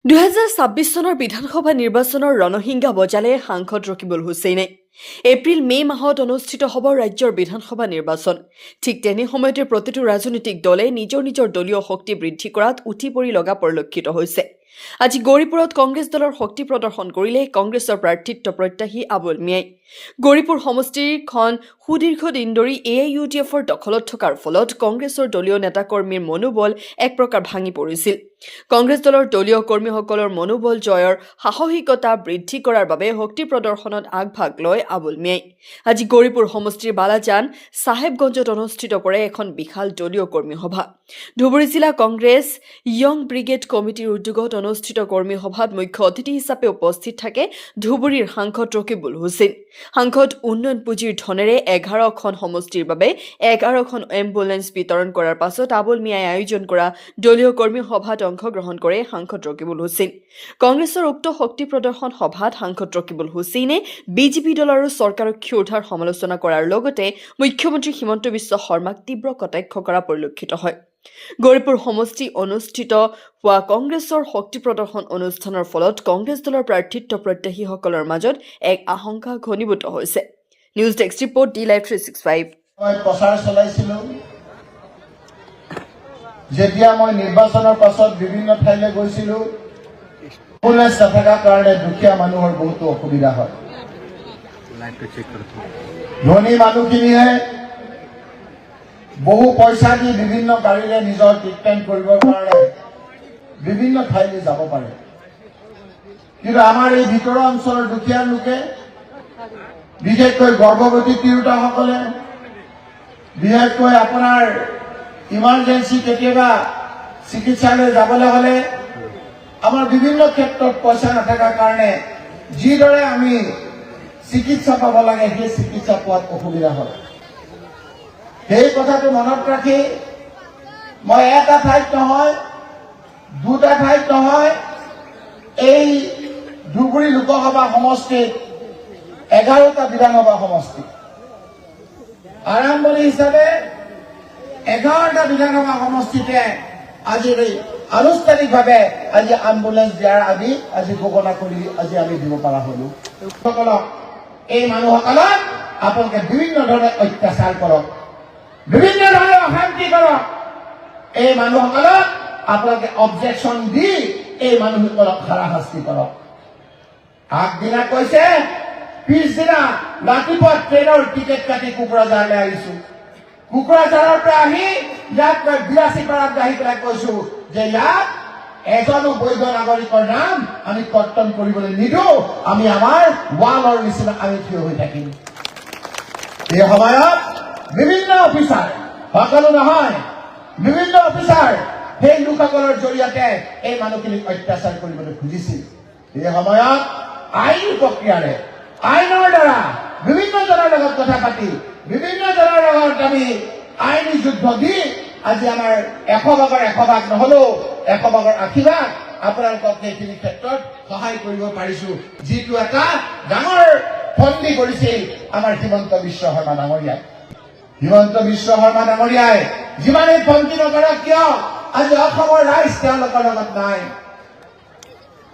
2026 চনৰ বিধানসভা নিৰ্বাচনৰ ৰণসিংহা বজালে সাংসদ ৰকিবুল হুছেইনে এপ্ৰিল-মে মাহত অনুষ্ঠিত হ'ব ৰাজ্যৰ বিধানসভা নিৰ্বাচন। ঠিক তেনে সময়তে প্ৰতিটো ৰাজনৈতিক দলে নিজৰ নিজৰ দলীয় শক্তি বৃদ্ধি কৰাত উঠি পৰি লগা পৰিলক্ষিত হৈছে। আজি গৌৰীপুৰত কংগ্ৰেছ দলৰ শক্তি প্ৰদৰ্শন কৰিলে কংগ্ৰেছৰ প্ৰাৰ্থিত্ব প্ৰত্যাশী আবুল মিয়াই। গৌৰীপুৰ সমষ্টিখন সুদীৰ্ঘ দিন ধৰি AIUDFৰ দখলত থকাৰ ফলত কংগ্ৰেছৰ দলীয় নেতাকৰ্মীৰ মনোবল এক প্ৰকাৰ ভাঙি পৰিছিল। কংগ্ৰেছ দলৰ দলীয় কৰ্মীসকলৰ মনোবল জয়ৰ সাহসিকতা বৃদ্ধি কৰাৰ বাবে শক্তি প্ৰদৰ্শনত আগভাগ লয় আবুল মিয়াই। আজি গৌৰীপুৰ সমষ্টিৰ বালাজান চাহেবগঞ্জত অনুষ্ঠিত কৰে এখন বিশাল দলীয় কৰ্মী সভা। ধুবুৰী জিলা কংগ্ৰেছ য়ং ব্ৰিগেড কমিটিৰ উদ্যোগত অনুষ্ঠিত কৰ্মী সভাত মুখ্য অতিথি হিচাপে উপস্থিত থাকে ধুবুৰীৰ সাংসদ ৰকিবুল হুছেইন। সাংসদ উন্নয়ন পুঁজিৰ ধনেৰে 11খন সমষ্টিৰ বাবে 11খন এম্বুলেন্স বিতৰণ কৰাৰ পাছত আবুল মিয়াই আয়োজন কৰা দলীয় কৰ্মী সভাত অংশগ্ৰহণ কৰে সাংসদ ৰকিবুল হুছেইন। কংগ্ৰেছৰ উক্ত শক্তি প্ৰদৰ্শন সভাত সাংসদ ৰকিবুল হুছেইনে বিজেপি দল আৰু চৰকাৰক ক্ষুধাৰ সমালোচনা কৰাৰ লগতে মুখ্যমন্ত্ৰী হিমন্ত বিশ্ব শৰ্মাক তীব্ৰ কটাক্ষ কৰা পৰিলক্ষিত হয়। গৌৰীপুৰ সমষ্টি অনুষ্ঠিত হোৱা কংগ্ৰেছৰ শক্তি প্ৰদৰ্শন অনুষ্ঠানৰ ফলত কংগ্ৰেছ দলৰ প্ৰাৰ্থিত্ব প্ৰত্যাশীসকলৰ মাজত এক আশংকা ঘনীভূত হৈছে। News desk report D-Live 365। মই প্ৰচাৰ চলাইছিলো যেতিয়া মই নিৰ্বাচনৰ পাছত বিভিন্ন ঠাইলৈ গৈছিলো এম্বুলেন্স নথকাৰ কাৰণে দুখীয়া মানুহৰ বহুতো অসুবিধা হয়। ধনী মানুহখিনিয়ে বহু পইচা দি বিভিন্ন গাড়ীৰে নিজৰ ট্ৰিটমেণ্ট কৰিবৰ কাৰণে বিভিন্ন ঠাইলৈ যাব পাৰে, কিন্তু আমাৰ এই ভিতৰুৱা অঞ্চলৰ দুখীয়া লোকে বিশেষকৈ গৰ্ভৱতী তিৰোতাসকলে বিশেষকৈ আপোনাৰ ইমাৰ্জেঞ্চি কেতিয়াবা চিকিৎসালয় যাবলৈ হলে আমাৰ বিভিন্ন ক্ষেত্ৰত পইচা নথকাৰ কাৰণে যিদৰে আমি চিকিৎসা পাব লাগে সেই চিকিৎসা পোৱাত অসুবিধা হয়। সেই কথাটো মনত ৰাখি মই এটা ঠাইত নহয় দুটা ঠাইত নহয় এই ধুবুৰী লোকসভা সমষ্টিত 11টা বিধানসভা সমষ্টি আৰম্ভণি হিচাপে 11টা বিধানসভা সমষ্টিতে আজি আনুষ্ঠানিকভাৱে আজি এম্বুলেন্স দিয়াৰ আজি ঘোষণা কৰি আজি আমি দিব পৰা হলো। এই মানুহসকলক আপোনালোকে বিভিন্ন ধৰণে অত্যাচাৰ কৰক, বিভিন্ন ধৰণে অশান্তি কৰক, এই মানুহসকলক আপোনালোকে অবজেকশ্যন দি এই মানুহসকলক হাৰাশাস্তি কৰক। আগদিনা কৈছে পিছদিনা ৰাতিপুৱা ট্ৰেইনৰ টিকেট কাটি কোকৰাঝাৰলৈ আহিছো, কোকৰাঝাৰৰ পৰা আহি ইয়াত মই 82 পাৰাত আহি পেলাই কৈছো যে ইয়াত এজনো বৈধ নাগৰিকৰ নাম আমি কৰ্তন কৰিবলৈ নিদিওঁ, আমি আমাৰ ৱালৰ নিচিনা আমি থিয় হৈ থাকিম। এই সময়ত বিভিন্ন অফিচাৰ, সকলো নহয় বিভিন্ন অফিচাৰ সেই লোকসকলৰ জৰিয়তে এই মানুহখিনিক অত্যাচাৰ কৰিবলৈ খুজিছিল। এই সময়ত আইন প্ৰক্ৰিয়াৰে আইনৰ দ্বাৰা বিভিন্ন জনৰ লগত কথা পাতি বিভিন্ন জনৰ লগত আমি আইনী যুদ্ধ দি আজি আমাৰ 100 ভাগ নহলেও 100 ভাগৰ 80 ভাগ আপোনালোকক এইখিনি ক্ষেত্ৰত সহায় কৰিব পাৰিছো, যিটো এটা ডাঙৰ ফন্দি কৰিছিল আমাৰ হিমন্ত বিশ্ব শৰ্মা ডাঙৰীয়াই। হিমন্ত বিশ্ব শৰ্মা ডাঙৰীয়াই যিমানেই ফন্দি নকৰক কিয় আজি অসমৰ ৰাইজ তেওঁলোকৰ লগত নাই।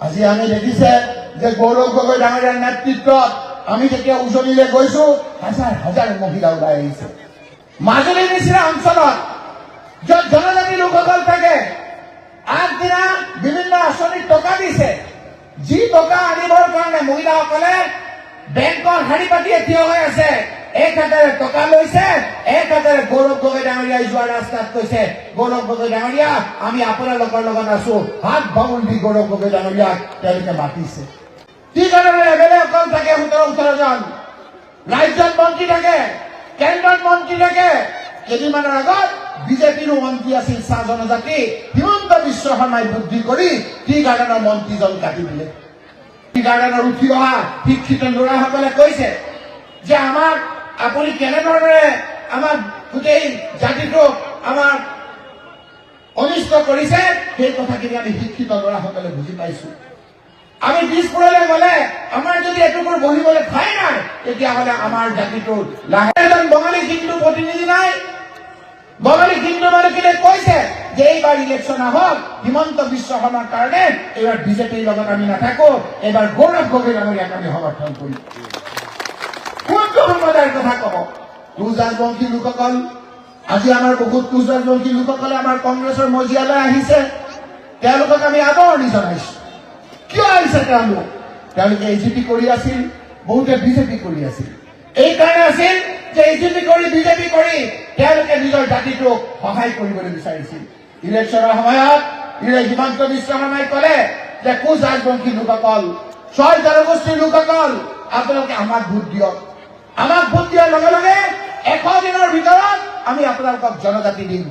আজি আমি দেখিছে যে গৌৰৱ গগৈ ডাঙৰীয়াৰ নেতৃত্বত আমি যেতিয়া উজনিলৈ গৈছো হাজাৰ হাজাৰ মহিলা ওলাই আহিছে। মাজুলীৰ নিচিনা অঞ্চলত য'ত জনজাতি লোকসকল থাকে আগদিনা বিভিন্ন আঁচনিত টকা দিছে, যি টকা আনিবৰ কাৰণে মহিলাসকলে বেংকৰ শাৰী পাতিয়ে থিয় হৈ আছে, এক হাতেৰে টকা লৈছে, এক হাতেৰে গৌৰৱ গগৈ ডাঙৰীয়াই যোৱা ৰাস্তাত কৈছে গৌৰৱ গগৈ ডাঙৰীয়া আমি আপোনালোকৰ লগত আছো, হাত বাউল দি গৌৰৱ গগৈ ডাঙৰীয়াক তেওঁলোকে মাতিছে। কি কাৰণে এমএলএ অকল থাকে 17-18 জন, ৰাজ্যত মন্ত্ৰী থাকে, কেন্দ্ৰত মন্ত্ৰী থাকে। কেইদিনমানৰ আগত বিজেপিৰো মন্ত্ৰী আছিল চাহ জনজাতি, হিমন্ত বিশ্ব শৰ্মাই বুদ্ধি কৰি টি গাৰ্ডেনৰ মন্ত্ৰীজন কাটি দিলে। টি গাৰ্ডেনৰ উঠি অহা শিক্ষিত ল'ৰাসকলে কৈছে যে আমাক আপুনি কেনেধৰণে আমাক গোটেই জাতিটোক আমাক অনিষ্ট কৰিছে, সেই কথাখিনি আমি শিক্ষিত ল'ৰাসকলে বুজি পাইছো। আমি দিছপুৰলৈ গলে আমাৰ যদি এটুকুৰ বহিবলৈ ঠাই নাই তেতিয়াহ'লে আমাৰ জাতিটোৰ লাহে এজন বঙালী হিন্দু প্ৰতিনিধি নাই, বঙালী হিন্দু মানুহখিনিয়ে কৈছে যে এইবাৰ ইলেকশ্যন আহক, হিমন্ত বিশ্ব শৰ্মাৰ কাৰণে এইবাৰ বিজেপিৰ লগত আমি নাথাকো, এইবাৰ গৌৰৱ গগৈ ডাঙৰীয়াক আমি সমৰ্থন কৰিম। কোনটো মজাৰ কথা কব? টুজাজবংশী লোকসকল, আজি আমাৰ বহুত টুজাজবংশী লোকসকলে আমাৰ কংগ্ৰেছৰ মজিয়ালৈ আহিছে, তেওঁলোকক আমি আদৰণি জনাইছো। কিয় আহিছে তেওঁলোক? তেওঁলোকে এজিপি কৰি আছিল, বহুতে বিজেপি কৰি আছিল। এইকাৰণে আছিল যে এজিপি কৰি বিজেপি কৰি তেওঁলোকে নিজৰ জাতিটোক সহায় কৰিবলৈ বিচাৰিছিল। ইলেকশ্যনৰ সময়ত হিমন্ত বিশ্ব শৰ্মাই কলে যে কোচ ৰাজবংশী লোকসকল, ছয় জনগোষ্ঠীৰ লোকসকল, আপোনালোকে আমাক ভোট দিয়ক। আমাক ভোট দিয়াৰ লগে লগে 100 দিনৰ ভিতৰত আমি আপোনালোকক জনজাতি দিম।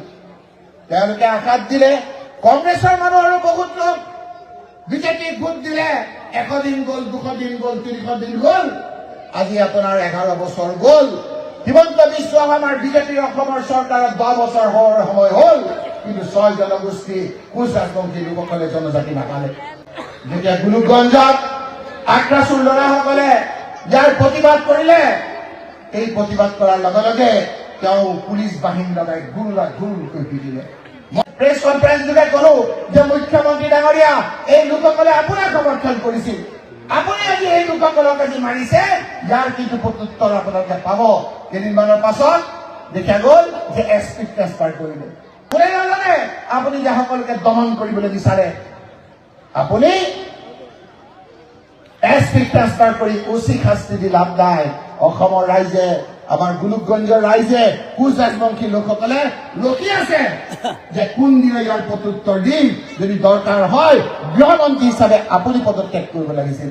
তেওঁলোকে আশাত দিলে, কংগ্ৰেছৰ মানুহ আৰু বহুত লোক বিজেপিক ভোট দিলে। 100 দিন গ'ল, 200 দিন গ'ল, 300 দিন গ'ল, আজি আপোনাৰ 11 বছৰ গ'ল। হিমন্ত বিশ্ব শৰ্মাৰ বিজেপিৰ অসমৰ চৰকাৰত 10 বছৰ হোৱাৰ সময় হ'ল, কিন্তু 6 জনগোষ্ঠী কোচ ৰাজবংশী লোকসকলে জনজাতি নাপালে। যেতিয়া গোলোকগঞ্জত আক্ৰাসুৰ ল'ৰাসকলে ইয়াৰ প্ৰতিবাদ কৰিলে, এই প্ৰতিবাদ কৰাৰ লগে লগে তেওঁ পুলিচ বাহিনী লগাই গুৰুকৈ পিটিলে। প্ৰেছ কনফাৰেন্স যোগে কলো যে মুখ্যমন্ত্ৰী ডাঙৰীয়া, এই লোকসকলে আপোনাক সমৰ্থন কৰিছিল, আপুনি আজি এই লোকসকলক আজি মাৰিছে, ইয়াৰ কিন্তু প্ৰত্যুত্তৰ আপোনালোকে পাব। কেইদিনমানৰ পাছত দেখা গ'ল যে এছপিক ট্ৰেন্সফাৰ কৰিলে। কোনে নাজানে আপুনি যে সকলোকে দমন কৰিবলৈ বিচাৰে, আপুনি এছপিক ট্ৰেন্সফাৰ কৰি উচিত শাস্তি দি লাভ নাই। অসমৰ ৰাইজে, আমাৰ গোলোকগঞ্জৰ ৰাইজে, কোচ ৰাজবংশী লোকসকলে ৰখি আছে যে কোনদিনা ইয়াৰ প্ৰত্যুত্তৰ দিম। যদি দৰকাৰ হয় গৃহমন্ত্ৰী হিচাপে আপুনি পদত্যাগ কৰিব লাগিছিল।